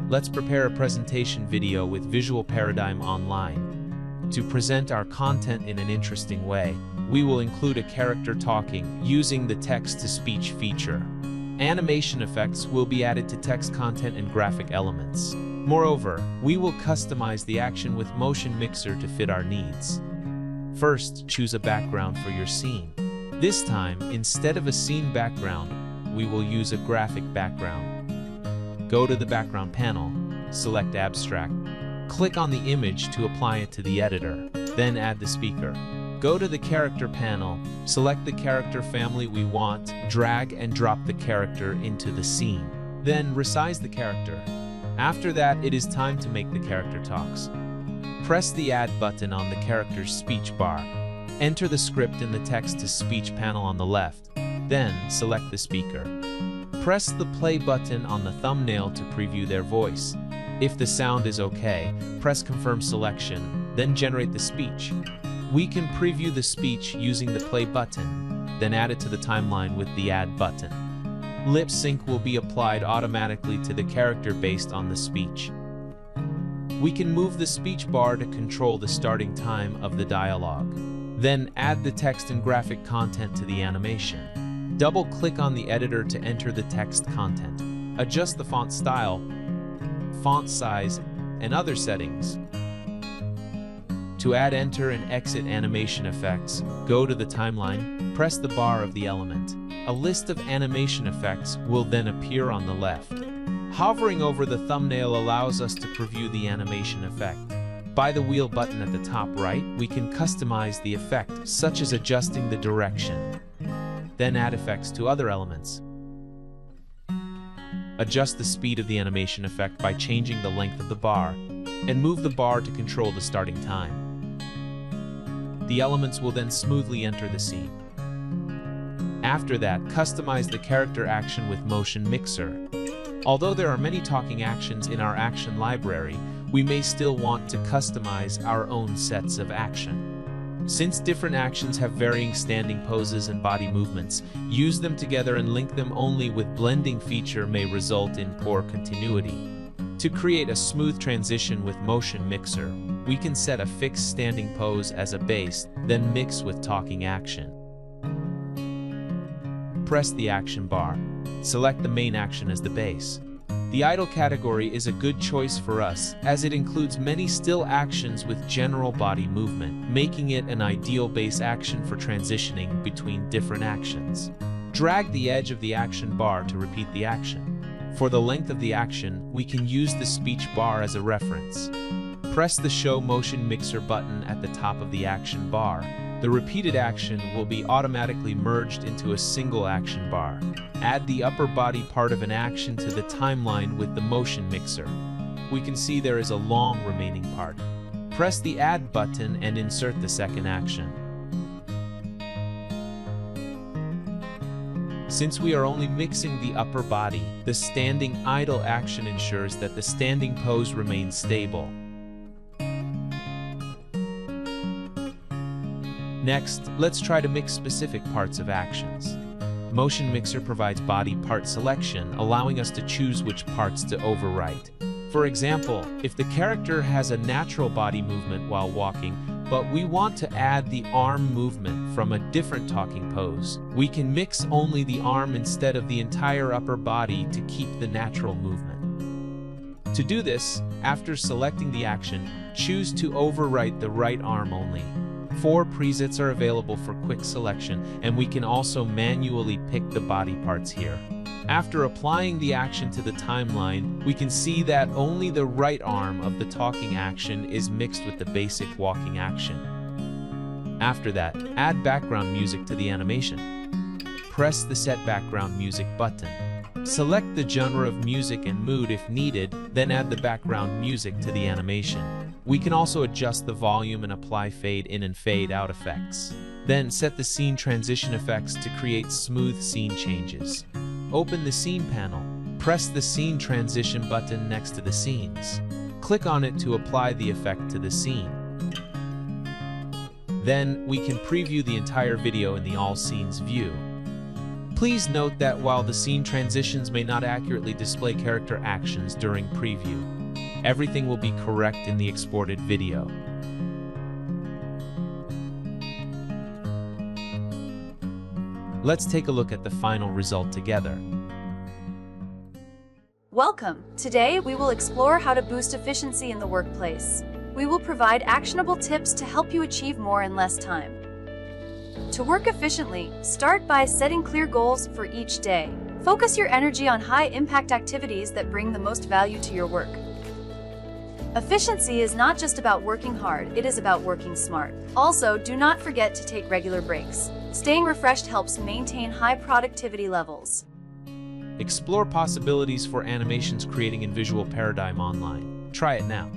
let's prepare a presentation video with Visual Paradigm Online. To present our content in an interesting way, we will include a character talking using the text-to-speech feature. Animation effects will be added to text content and graphic elements. Moreover, we will customize the action with Motion Mixer to fit our needs. First, choose a background for your scene. This time, instead of a scene background, we will use a graphic background. Go to the background panel, select Abstract. Click on the image to apply it to the editor, then add the speaker. Go to the character panel, select the character family we want, drag and drop the character into the scene. Then resize the character. After that, it is time to make the character talks. Press the Add button on the character's speech bar. Enter the script in the text-to-speech panel on the left. Then select the speaker. Press the play button on the thumbnail to preview their voice. If the sound is okay, press Confirm Selection, then generate the speech. We can preview the speech using the play button, then add it to the timeline with the Add button. Lip sync will be applied automatically to the character based on the speech. We can move the speech bar to control the starting time of the dialogue. Then add the text and graphic content to the animation. Double-click on the editor to enter the text content. Adjust the font style, font size, and other settings. To add, enter, and exit animation effects, go to the timeline, press the bar of the element. A list of animation effects will then appear on the left. Hovering over the thumbnail allows us to preview the animation effect. By the wheel button at the top right, we can customize the effect, such as adjusting the direction. Then add effects to other elements. Adjust the speed of the animation effect by changing the length of the bar, and move the bar to control the starting time. The elements will then smoothly enter the scene. After that, customize the character action with Motion Mixer. Although there are many talking actions in our action library, we may still want to customize our own sets of action. Since different actions have varying standing poses and body movements, use them together and link them only with blending feature may result in poor continuity. To create a smooth transition with Motion Mixer, we can set a fixed standing pose as a base, then mix with talking action. Press the action bar. Select the main action as the base. The idle category is a good choice for us, as it includes many still actions with general body movement, making it an ideal base action for transitioning between different actions. Drag the edge of the action bar to repeat the action. For the length of the action, we can use the speech bar as a reference. Press the Show Motion Mixer button at the top of the action bar. The repeated action will be automatically merged into a single action bar. Add the upper body part of an action to the timeline with the Motion Mixer. We can see there is a long remaining part. Press the Add button and insert the second action. Since we are only mixing the upper body, the standing idle action ensures that the standing pose remains stable. Next, let's try to mix specific parts of actions. Motion Mixer provides body part selection, allowing us to choose which parts to overwrite. For example, if the character has a natural body movement while walking, but we want to add the arm movement from a different talking pose, we can mix only the arm instead of the entire upper body to keep the natural movement. To do this, after selecting the action, choose to overwrite the right arm only. 4 presets are available for quick selection, and we can also manually pick the body parts here. After applying the action to the timeline, we can see that only the right arm of the talking action is mixed with the basic walking action. After that, add background music to the animation. Press the Set Background Music button. Select the genre of music and mood if needed, then add the background music to the animation. We can also adjust the volume and apply fade in and fade out effects. Then set the scene transition effects to create smooth scene changes. Open the scene panel. Press the scene transition button next to the scenes. Click on it to apply the effect to the scene. Then we can preview the entire video in the All Scenes view. Please note that while the scene transitions may not accurately display character actions during preview, everything will be correct in the exported video. Let's take a look at the final result together. Welcome! Today, we will explore how to boost efficiency in the workplace. We will provide actionable tips to help you achieve more in less time. To work efficiently, start by setting clear goals for each day. Focus your energy on high-impact activities that bring the most value to your work. Efficiency is not just about working hard, it is about working smart. Also, do not forget to take regular breaks. Staying refreshed helps maintain high productivity levels. Explore possibilities for animations creating in Visual Paradigm online. Try it now.